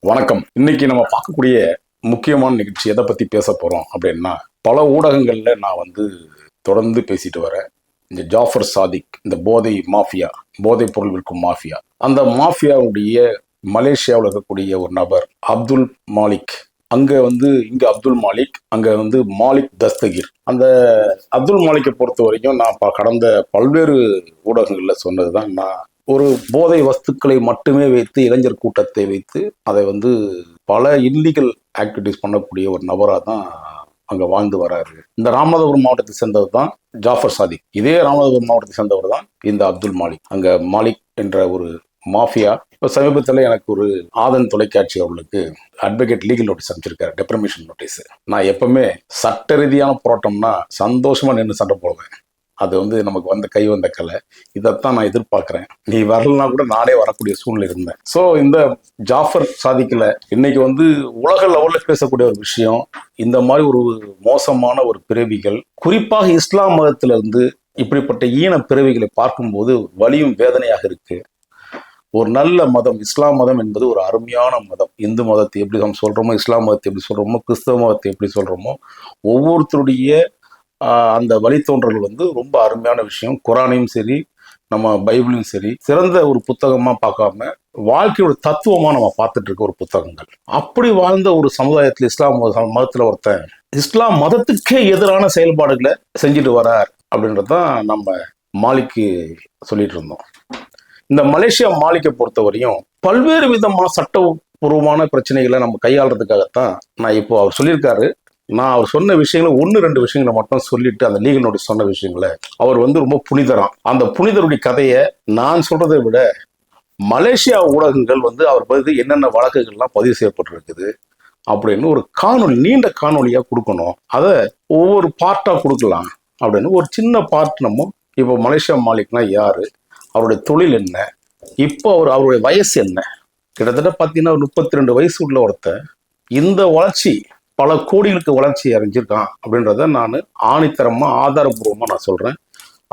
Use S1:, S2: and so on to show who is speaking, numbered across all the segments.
S1: வணக்கம். இன்னைக்கு நம்ம பார்க்கக்கூடிய முக்கியமான நிகழ்ச்சி எதை பத்தி பேச போறோம் அப்படின்னா, பல ஊடகங்கள்ல நான் தொடர்ந்து பேசிட்டு வரேன். இந்த ஜாஃபர் சாதிக், இந்த போதை மாஃபியா, போதைப் பொருள் விற்கும் மாஃபியா, அந்த மாஃபியாவுடைய மலேசியாவில் இருக்கக்கூடிய ஒரு நபர் அப்துல் மாலிக். இங்க அப்துல் மாலிக், அங்க மாலிக் தஸ்தகிர். அந்த அப்துல் மாலிக்கை பொறுத்த வரைக்கும் நான் கடந்த பல்வேறு ஊடகங்கள்ல சொன்னதுதான், நான் ஒரு போதை வஸ்துக்களை மட்டுமே வைத்து இளைஞர் கூட்டத்தை வைத்து அதை பல இல்லீகல் ஆக்டிவிட்டிஸ் பண்ணக்கூடிய ஒரு நபராக தான் அங்க வாழ்ந்து வராரு. இந்த ராமநாதபுரம் மாவட்டத்தை சேர்ந்தவர் தான் ஜாஃபர் சாதிக். இதே ராமநாதபுரம் மாவட்டத்தை சேர்ந்தவர் தான் இந்த அப்துல் மாலிக். அங்க மாலிக் என்ற ஒரு மாஃபியா. இப்போ சமீபத்தில் எனக்கு ஒரு ஆதன் தொலைக்காட்சி அவர்களுக்கு அட்வொகேட் லீகல் நோட்டீஸ் அமைச்சிருக்காரு, டெப்ரமேஷன் நோட்டீஸ். நான் எப்பவுமே சட்ட ரீதியான போராட்டம்னா சந்தோஷமா நின்று சண்டை போடுவேன். அது நமக்கு கை வந்த கலை. இதைத்தான் நான் எதிர்பார்க்கிறேன். நீ வரலன்னா கூட நானே வரக்கூடிய சூழ்நிலை இருந்தேன். ஸோ இந்த ஜாஃபர் சாதிக்கல இன்னைக்கு உலக லெவல்ல பேசக்கூடிய ஒரு விஷயம். இந்த மாதிரி ஒரு மோசமான ஒரு பிறவிகள், குறிப்பாக இஸ்லாம் மதத்திலிருந்து இப்படிப்பட்ட ஈன பிறவிகளை பார்க்கும்போது வலியும் வேதனையாக இருக்கு. ஒரு நல்ல மதம் இஸ்லாம் மதம் என்பது ஒரு அருமையான மதம். இந்து மதத்தை எப்படி நம்ம சொல்றோமோ, இஸ்லாம் மதத்தை எப்படி சொல்றோமோ, கிறிஸ்தவ மதத்தை எப்படி சொல்றோமோ, ஒவ்வொருத்தருடைய அந்த வழித்தோன்றல் ரொம்ப அருமையான விஷயம். குரானையும் சரி, நம்ம பைபிளையும் சரி, சிறந்த ஒரு புத்தகமா பார்க்காம வாழ்க்கையோட தத்துவமா நம்ம பார்த்துட்டு இருக்க ஒரு புத்தகங்கள். அப்படி வாழ்ந்த ஒரு சமுதாயத்தில் இஸ்லாம் மதத்துல ஒருத்தன் இஸ்லாம் மதத்துக்கே எதிரான செயல்பாடுகளை செஞ்சுட்டு வரார் அப்படின்றதான் நம்ம மாலிக்கு சொல்லிட்டு இருந்தோம். இந்த மலேசியா மாலிக்கை பொறுத்த வரையும் பல்வேறு விதமான சட்டபூர்வமான பிரச்சனைகளை நம்ம கையாளுறதுக்காகத்தான் நான் இப்போ அவர் சொல்லியிருக்காரு. நான் அவர் சொன்ன விஷயங்களை 1-2 விஷயங்களை மட்டும் சொல்லிட்டு, அந்த லீகல் நோட்டீஸ் சொன்ன விஷயங்களை, அவர் ரொம்ப புனிதராம். அந்த புனிதருடைய கதையை நான் சொல்றதை விட மலேசியா ஊடகங்கள் அவர் என்னென்ன வழக்குகள்லாம் பதிவு செய்யப்பட்டிருக்குது அப்படின்னு ஒரு காணொலி, நீண்ட காணொலியா கொடுக்கணும். அதை ஒவ்வொரு பார்ட்டா கொடுக்கலாம் அப்படின்னு ஒரு சின்ன பார்ட். நம்ம இப்போ மலேசியா மாலிக்னா யாரு, அவருடைய தொழில் என்ன, இப்போ அவருடைய வயசு என்ன, கிட்டத்தட்ட பார்த்தீங்கன்னா 32 வயசு உள்ள ஒருத்தர் இந்த வளர்ச்சி பல கோடிகளுக்கு வளர்ச்சி அடைஞ்சிருக்கான் அப்படின்றத நான் ஆணித்தரமா ஆதாரபூர்வமா நான் சொல்றேன்.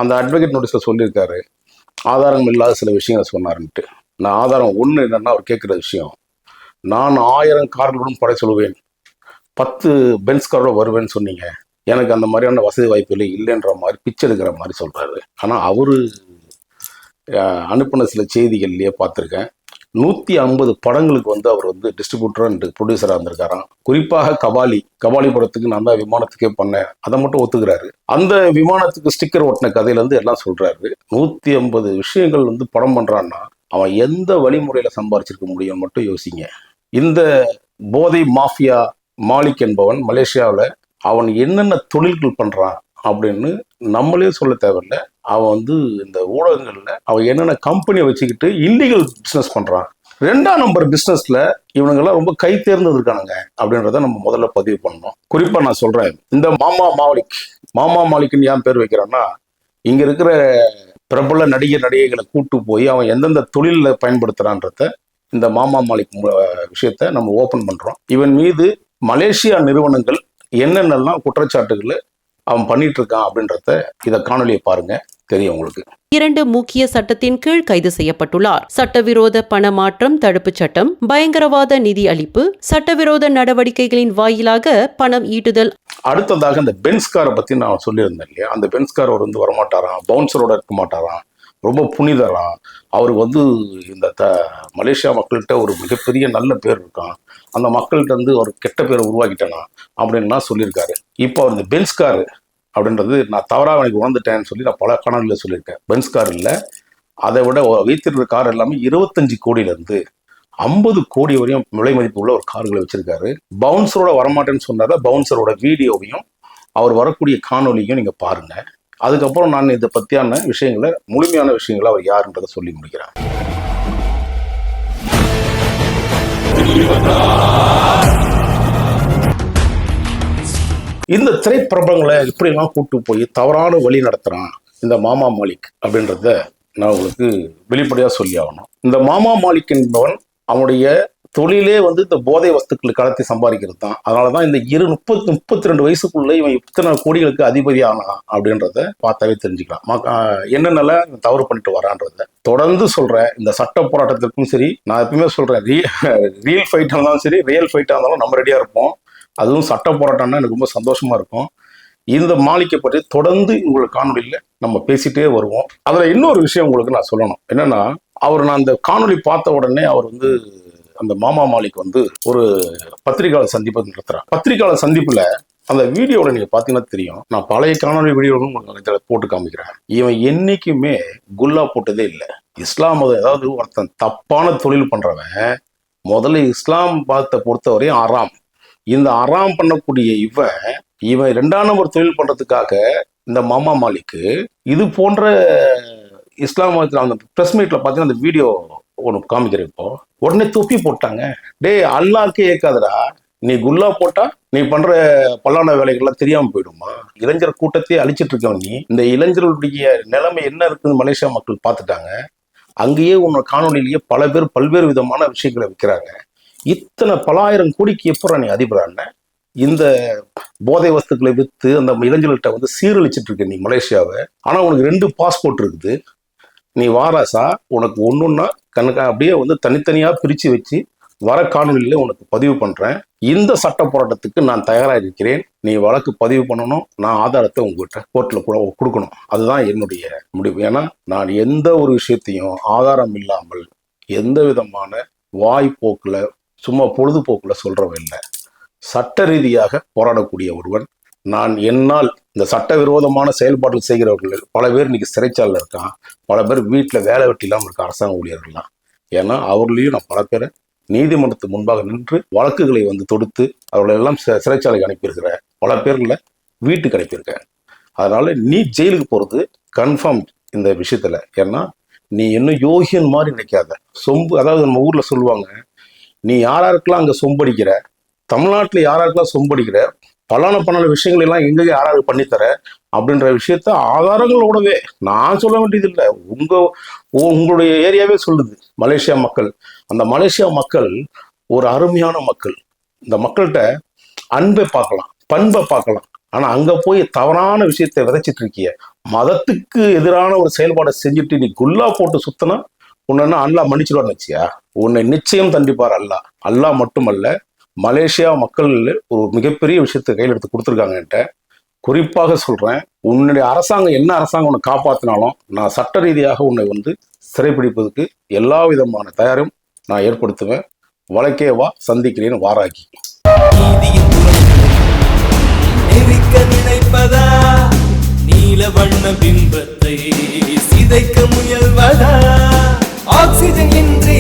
S1: அந்த அட்வொகேட் நோட்டீஸ்ல சொல்லியிருக்காரு ஆதாரம் இல்லாத சில விஷயங்களை சொன்னாருன்ட்டு. நான் ஆதாரம் ஒண்ணு என்னன்னா, அவர் கேட்கிற விஷயம், நான் 1000 கார்களுடன் படை சொல்லுவேன், 10 பென்ஸ் காரோட வருவேன்னு சொன்னீங்க, எனக்கு அந்த மாதிரியான வசதி வாய்ப்புகள் இல்லைன்ற மாதிரி பிச்சை எடுக்கிற மாதிரி சொல்றாரு. ஆனா அவரு அனுப்பின சில செய்திகள்லயே பார்த்துருக்கேன், 150 படங்களுக்கு அவர் டிஸ்ட்ரிபியூட்டர் அண்ட் ப்ரொடியூசரா இருந்திருக்காராம். குறிப்பாக கபாலி படத்துக்கு நான் தான் விமானத்துக்கே பண்ணேன், அதை மட்டும் ஒத்துக்கிறாரு. அந்த விமானத்துக்கு ஸ்டிக்கர் ஒட்டின கதையில எல்லாம் சொல்றாரு. 150 விஷயங்கள் படம் பண்றான்னா அவன் எந்த வழிமுறையில சம்பாரிச்சிருக்க முடியும் மட்டும் யோசிங்க. இந்த போதை மாஃபியா மாலிக் என்பவன் மலேசியாவில் அவன் என்னென்ன தொழில்கள் பண்றான் அப்படின்னு நம்மளே சொல்ல தேவையில்லை. அவன் இந்த ஊடகங்கள்ல அவன் என்னென்ன கம்பெனியை வச்சுக்கிட்டு இல்லீகல் பிசினஸ் பண்றான். 2ஆம் நம்பர் பிசினஸ்ல இவனுங்கெல்லாம் ரொம்ப கை தேர்ந்து இருக்கானுங்க அப்படின்றத நம்ம முதல்ல பதிவு பண்ணணும். குறிப்பா நான் சொல்றேன், இந்த மாமா மாலிக்னு ஏன் பேர் வைக்கிறான்னா, இங்க இருக்கிற பிரபல நடிகைகளை கூட்டு போய் அவன் எந்தெந்த தொழில பயன்படுத்துறான்றத இந்த மாமா மாலிக் விஷயத்த நம்ம ஓபன் பண்றோம். இவன் மீது மலேசியா நிறுவனங்கள் என்னென்னலாம் குற்றச்சாட்டுகளை அவன் பண்ணிட்டு இருக்கான் அப்படின்றத இத காணொலியை பாருங்க, தெரியும் உங்களுக்கு.
S2: 2 முக்கிய சட்டத்தின் கீழ் கைது செய்யப்பட்டுள்ளார். சட்டவிரோத பண மாற்றம் தடுப்பு சட்டம், பயங்கரவாத நிதி அளிப்பு, சட்டவிரோத நடவடிக்கைகளின் வாயிலாக பணம் ஈட்டுதல்.
S1: அடுத்ததாக இந்த பென்ஸ் காரை பத்தி நான் சொல்லியிருந்தேன் இல்லையா, அந்த பென்ஸ் கார் வரமாட்டாராம், பவுன்சரோட இருக்க மாட்டாராம், ரொம்ப புனிதராம். அவருக்கு இந்த மலேசியா மக்கள்கிட்ட ஒரு மிகப்பெரிய நல்ல பேர் இருக்கான், அந்த மக்கள்கிட்ட ஒரு கெட்ட பேரை உருவாக்கிட்டேனா அப்படின்னா சொல்லியிருக்காரு. இப்போ அவர் இந்த பென்ஸ் கார் அப்படின்றது நான் தவறாக எனக்கு உணர்ந்துட்டேன்னு சொல்லி நான் பல காணொலியில் சொல்லியிருக்கேன். பென்ஸ் கார் இல்லை, அதை விட வைத்திருக்கிற கார் எல்லாமே 25 கோடியிலேருந்து 50 கோடி வரையும் விலை மதிப்பு உள்ள ஒரு கார்களை வச்சிருக்காரு. பவுன்சரோட வரமாட்டேன்னு சொன்னார பவுன்சரோட வீடியோவையும் அவர் வரக்கூடிய காணொலியும் நீங்க பாருங்க. அதுக்கப்புறம் நான் இதை பத்தியான விஷயங்களை, முழுமையான விஷயங்களை அவர் யாருன்றதை சொல்லி முடிக்கிறார். இந்த திரைப்பிரபலங்களை இப்படிலாம் கூட்டு போய் தவறான வழி நடத்துறான் இந்த மாமா மாலிக் அப்படின்றத நான் உங்களுக்கு வெளிப்படையா சொல்லி ஆகணும். இந்த மாமா மாலிக் என்பவன் அவனுடைய தொழிலே வந்து இந்த போதை வஸ்துக்களை கடத்தி சம்பாதிக்கிறது தான். அதனாலதான் இந்த 32 வயசுக்குள்ள இவன் இத்தனை கோடிகளுக்கு அதிபதி ஆனான் அப்படின்றத பார்த்தாவே தெரிஞ்சுக்கலாம். என்னென்னலாம் தவறு பண்ணிட்டு வரான்றத தொடர்ந்து சொல்றேன். இந்த சட்ட போராட்டத்திற்கும் சரி, நான் எப்பவுமே சொல்றேன், ரியல் ஃபைட்டா இருந்தாலும் சரி, ரியல் ஃபைட்டா இருந்தாலும் நம்ம ரெடியா இருப்போம். அதுவும் சட்ட போராட்டம்னா எனக்கு ரொம்ப சந்தோஷமா இருக்கும். இந்த மாளிகை பற்றி தொடர்ந்து உங்களுக்கு காணொலியில நம்ம பேசிட்டே வருவோம். அதுல இன்னொரு விஷயம் உங்களுக்கு நான் சொல்லணும். என்னன்னா, நான் அந்த காணொலி பார்த்த உடனே அவர் வந்து அந்த மாமா மாலிக் வந்து ஒரு பத்திரிகையாளர் சந்திப்பு நடத்துறார். பத்திரிகையாளர் சந்திப்புல அந்த வீடியோவில் நீங்க பாத்தீங்கன்னா தெரியும். நான் பழைய காணொலி வீடியோவும் போட்டு காமிக்கிறேன். இவன் என்னைக்குமே குல்லா போட்டதே இல்லை. இஸ்லாம் ஏதாவது ஒருத்தன் தப்பான தொழில் பண்றவன் முதல்ல இஸ்லாம் மதத்தை பொறுத்தவரையும் அறாம். இந்த அறாம் பண்ணக்கூடிய இவன் 2ஆம் நம்பர் தொழில் பண்றதுக்காக இந்த மாமா மாலிக்கு இது போன்ற இஸ்லாம் மதத்தில் அந்த பிரஸ் மீட்ல பாத்தீங்கன்னா அந்த வீடியோ ஒன்று காமிக்கிறேன். இப்போ உடனே தொப்பி போட்டாங்க. டேய், அல்லாஹ்க்கே ஏக்காதடா, நீ குல்லா போட்டா நீ பண்ற பல்லான வேலைகள்லாம் தெரியாம போயிடுமா? இளைஞர் கூட்டத்தையே அழிச்சிட்டு இருக்கவன் நீ. இந்த இளைஞர்களுடைய நிலைமை என்ன இருக்குன்னு மலேசியா மக்கள் பார்த்துட்டாங்க. அங்கேயே உன்னோட காணொலியிலேயே பல பேர் பல்வேறு விதமான விஷயங்களை விற்கிறாங்க. இத்தனை பலாயிரம் கோடிக்கு எப்பறம் நீ அதிபரான? இந்த போதை வஸ்துக்களை விற்று அந்த இளைஞர்கள்ட்ட வந்து சீரழிச்சிட்டு இருக்க நீ மலேசியாவை. ஆனா உனக்கு 2 பாஸ்போர்ட் இருக்குது. நீ வாராசா, உனக்கு ஒன்னொன்னா கணக்கா அப்படியே வந்து தனித்தனியா பிரிச்சு வச்சு வர காணொலியில உனக்கு பதிவு பண்றேன். இந்த சட்ட போராட்டத்துக்கு நான் தயாராக இருக்கிறேன். நீ வழக்கு பதிவு பண்ணணும். நான் ஆதாரத்தை உங்ககிட்ட கோர்ட்ல கூட கொடுக்கணும். அதுதான் என்னுடைய முடிவு. ஏன்னா நான் எந்த ஒரு விஷயத்தையும் ஆதாரம் இல்லாமல் எந்த விதமான வாய்ப்போக்குல சும்மா பொழுதுபோக்குல சொல்றவன் இல்லை. சட்ட ரீதியாக போராடக்கூடிய ஒருவன் நான். என்னால் இந்த சட்டவிரோதமான செயல்பாடுகள் செய்கிறவர்கள் பல பேர் இன்னைக்கு சிறைச்சாலையில் இருக்கான். பல பேர் வீட்டில் வேலை வெட்டி இல்லாமல் இருக்க அரசாங்க ஊழியர்கள்லாம். ஏன்னா அவர்களையும் நான் பல பேரை நீதிமன்றத்துக்கு முன்பாக நின்று வழக்குகளை வந்து தொடுத்து அவர்களை எல்லாம் சிறைச்சாலைக்கு அனுப்பியிருக்கிறேன். பல பேர்களை வீட்டுக்கு அனுப்பியிருக்கேன். அதனால நீ ஜெயிலுக்கு போறது கன்ஃபார்ம் இந்த விஷயத்துல. ஏன்னா நீ இன்னும் யோகியன் மாதிரி நினைக்காத. சொம்பு, அதாவது நம்ம ஊர்ல சொல்லுவாங்க, நீ யாராருக்கெல்லாம் அங்க சொம்படிக்கிற, தமிழ்நாட்டுல யாராருக்கெல்லாம் சொம்படிக்கிற, பல விஷயங்கள் எல்லாம் எங்க யாராவது பண்ணித்தர அப்படின்ற விஷயத்த ஆதாரங்களோடவே நான் சொல்ல வேண்டியது இல்லை. உங்களுடைய ஏரியாவே சொல்லுது. மலேசியா மக்கள், அந்த மலேசியா மக்கள் ஒரு அருமையான மக்கள். இந்த மக்கள்கிட்ட அன்பை பார்க்கலாம், பண்பை பார்க்கலாம். ஆனா அங்க போய் தவறான விஷயத்தை விதைச்சிட்டு இருக்கிய, மதத்துக்கு எதிரான ஒரு செயல்பாடை செஞ்சுட்டு நீ குல்லா போட்டு சுத்தினா உன்ன அல்லாஹ் மன்னிச்சிடுவான்னு வச்சியா? உன்னை நிச்சயம் தண்டிப்பார் அல்லாஹ். அல்லாஹ் மட்டுமல்ல, மலேசியா மக்கள் ஒரு மிகப்பெரிய விஷயத்தை கையில் எடுத்து கொடுத்துருக்காங்கன்ட்ட குறிப்பாக சொல்றேன். உன்னுடைய அரசாங்கம் என்ன அரசாங்கம் உன்னை காப்பாத்தினாலும் நான் சட்ட ரீதியாக உன்னை வந்து சிறைப்பிடிப்பதற்கு எல்லா விதமான தயாரும் நான் ஏற்படுத்துவேன். வழக்கே வா, சந்திக்கிறேன் வாராகி.
S3: நினைப்பதா நீல வண்ண பிம்பத்தை சிதைக்க முயல்வதா ஆக்சிஜன் இன்றி